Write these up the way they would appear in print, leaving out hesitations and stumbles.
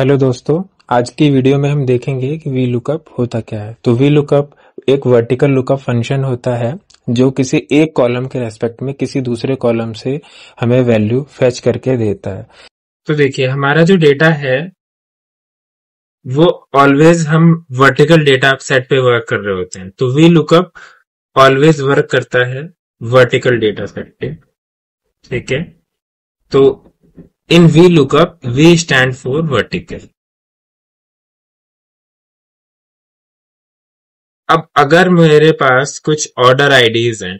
Hello दोस्तों, आज की वीडियो में हम देखेंगे कि वी लुकअप होता क्या है। तो वी लुकअप एक वर्टिकल लुकअप फंक्शन होता है जो किसी एक कॉलम के रेस्पेक्ट में किसी दूसरे कॉलम से हमें वैल्यू फेच करके देता है। तो देखिए, हमारा जो डेटा है वो ऑलवेज हम वर्टिकल डेटा सेट पे वर्क कर रहे होते हैं। तो वी लुकअप ऑलवेज वर्क करता है वर्टिकल डेटा सेट पे। ठीक है, तो in V lookup V stand for vertical. अब अगर मेरे पास कुछ ऑर्डर आईडीज हैं,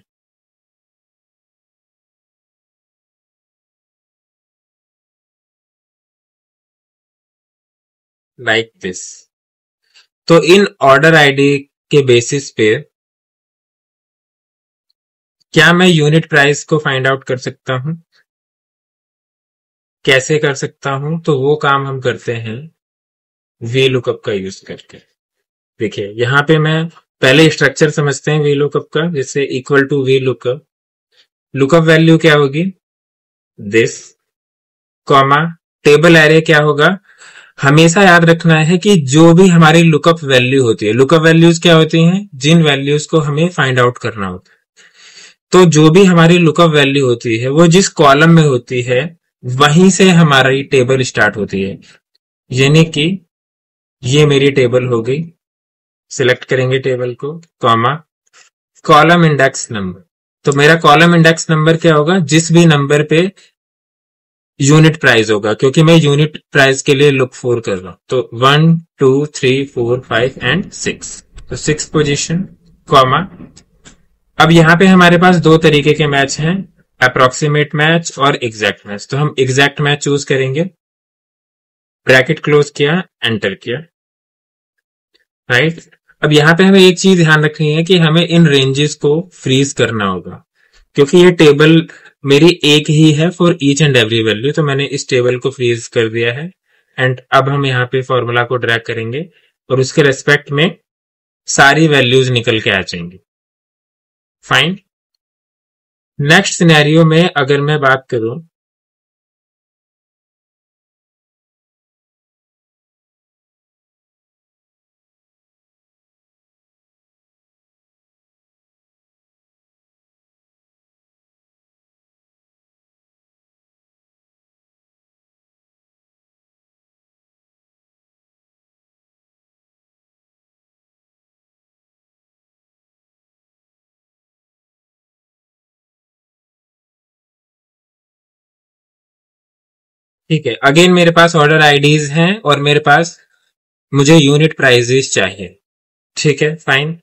लाइक दिस, तो इन ऑर्डर आईडी के बेसिस पे क्या मैं यूनिट प्राइस को फाइंड आउट कर सकता हूं? कैसे कर सकता हूं? तो वो काम हम करते हैं वी लुकअप का यूज करके। देखिए, यहां पे मैं पहले स्ट्रक्चर समझते हैं वी लुकअप का, जिससे equal to V lookup. Lookup value क्या होगी? दिस, कॉमा, टेबल एरे क्या होगा? हमेशा याद रखना है कि जो भी हमारी लुकअप वैल्यू होती है, लुकअप वैल्यूज क्या होती हैं? जिन वैल्यूज को हमें फाइंड आउट करना होता है। तो जो भी हमारी लुकअप वैल्यू होती है वो जिस कॉलम में होती है वहीं से हमारी टेबल स्टार्ट होती है। यानी कि ये मेरी टेबल हो गई। सिलेक्ट करेंगे टेबल को, कॉमा, कॉलम इंडेक्स नंबर। तो मेरा कॉलम इंडेक्स नंबर क्या होगा? जिस भी नंबर पे यूनिट प्राइस होगा, क्योंकि मैं यूनिट प्राइस के लिए लुक फॉर कर रहा हूं। तो 1 2 3 4 5 एंड 6, तो 6 पोजीशन, कॉमा। अब यहां पे हमारे पास दो तरीके के मैच हैं, अप्रोक्सीमेट मैच और एग्जैक्ट मैच। तो हम एग्जैक्ट मैच चूज करेंगे। ब्रैकेट क्लोज किया, एंटर किया, राइट। अब यहां पे हमें एक चीज ध्यान रखनी है कि हमें इन रेंजेस को फ्रीज करना होगा, क्योंकि ये टेबल मेरी एक ही है for each and every value. तो मैंने इस टेबल को फ्रीज कर दिया है। एंड अब हम यहाँ पे फॉर्मूला को ड्रैग करेंगे और उसके रेस्पेक्ट में सारी वैल्यूज निकल के आ जाएंगी। फाइन। नेक्स्ट सिनेरियो में अगर मैं बात करूं, ठीक है, अगेन मेरे पास ऑर्डर आईडीज हैं और मेरे पास मुझे यूनिट प्राइजेस चाहिए। ठीक है, फाइन।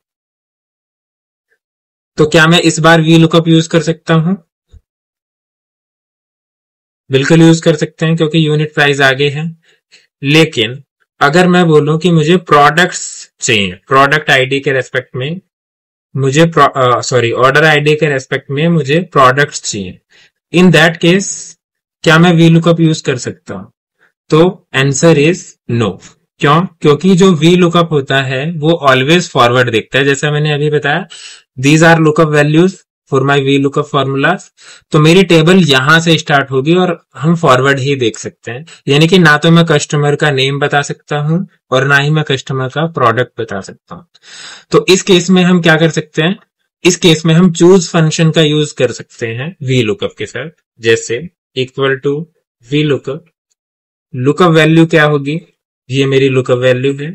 तो क्या मैं इस बार वी लुकअप यूज कर सकता हूं? बिल्कुल यूज कर सकते हैं, क्योंकि यूनिट प्राइस आगे है। लेकिन अगर मैं बोलूं कि मुझे प्रोडक्ट्स चाहिए, प्रोडक्ट आईडी के रेस्पेक्ट में मुझे ऑर्डर आईडी के रेस्पेक्ट में मुझे प्रोडक्ट्स चाहिए, इन दैट केस क्या मैं वी लुकअप यूज कर सकता हूं? तो आंसर इज नो। क्यों? क्योंकि जो वी लुकअप होता है वो ऑलवेज फॉरवर्ड देखता है। जैसा मैंने अभी बताया, these are lookup values for my V lookup formulas. तो मेरी टेबल यहां से स्टार्ट होगी और हम फॉरवर्ड ही देख सकते हैं। यानी कि ना तो मैं कस्टमर का नेम बता सकता हूं और ना ही मैं कस्टमर का प्रोडक्ट बता सकता हूं। तो इस केस में हम क्या कर सकते हैं? इस केस में हम चूज फंक्शन का यूज कर सकते हैं वी लुकअप के साथ। जैसे equal to V lookup, lookup value क्या होगी? ये मेरी लुकअप वैल्यू है,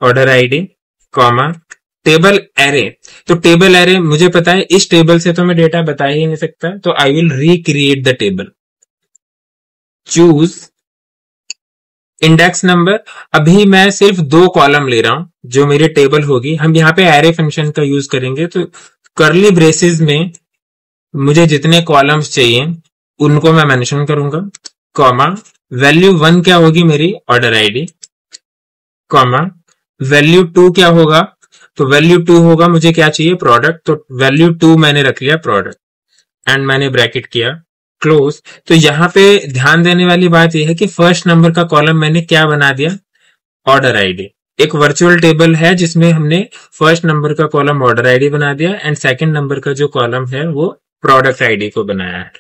order ID, comma, table array. तो टेबल एरे मुझे पता है, इस टेबल से तो मैं डेटा बता ही नहीं सकता, तो I will recreate the table. Choose index number. अभी मैं सिर्फ दो कॉलम ले रहा हूं जो मेरी टेबल होगी। हम यहाँ पे एरे फंक्शन का यूज करेंगे, तो कर्ली ब्रेसेस में मुझे जितने कॉलम्स चाहिए उनको मैं मेंशन करूंगा, कॉमा, वैल्यू 1 क्या होगी? मेरी ऑर्डर आईडी, कॉमा, वैल्यू 2 क्या होगा? तो वैल्यू 2 होगा, मुझे क्या चाहिए? प्रोडक्ट। तो वैल्यू 2 मैंने रख लिया प्रोडक्ट, एंड मैंने ब्रैकेट किया, क्लोज। तो यहां पे ध्यान देने वाली बात यह है कि फर्स्ट नंबर का कॉलम मैंने क्या बना दिया? Order ID. एक वर्चुअल टेबल है जिसमें हमने फर्स्ट नंबर का कॉलम ऑर्डर आईडी बना दिया एंड सेकंड नंबर का जो कॉलम है वो प्रोडक्ट आईडी को बनाया है,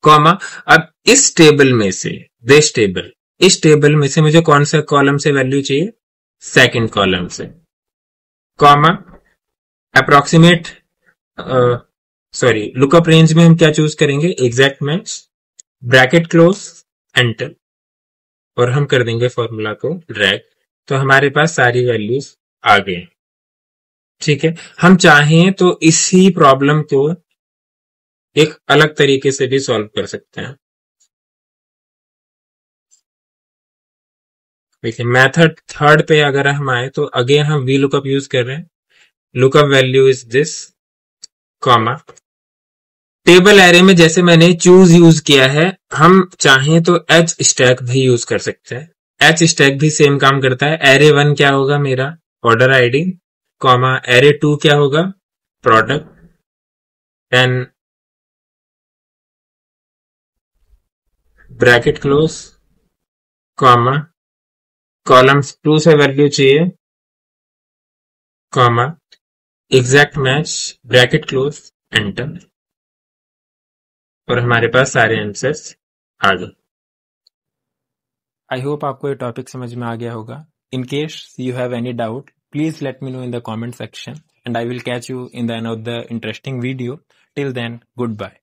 कॉमा। अब इस टेबल में से, दिस टेबल, इस टेबल में से मुझे कौन सा कॉलम से वैल्यू चाहिए, सेकंड कॉलम से, comma approximate sorry lookup range में हम क्या चूज करेंगे, exact match, bracket close, enter, और हम कर देंगे फॉर्मूला को ड्रैग, तो हमारे पास सारी वैल्यूज आ गई। ठीक है, हम चाहें तो इसी प्रॉब्लम को एक अलग तरीके से भी सॉल्व कर सकते हैं। देखिए मेथड थर्ड पे अगर हम आए तो अगेन हम वी लुकअप यूज कर रहे हैं, lookup value is this, comma table array में जैसे मैंने चूज यूज किया है, हम चाहें तो एच स्टैक भी यूज कर सकते हैं। एच स्टैक भी सेम काम करता है। एरे 1 क्या होगा मेरा, ऑर्डर आईडी, कॉमा एरे 2 क्या होगा, product, and bracket close, comma columns 2 से वैल्यू चाहिए, comma exact match, bracket close, enter, और हमारे पास सारे आंसर्स आ गए। आई होप आपको ये टॉपिक समझ में आ गया होगा। In case you have any doubt, please let me know in the comment section, and I will catch you in the another interesting video. Till then, goodbye.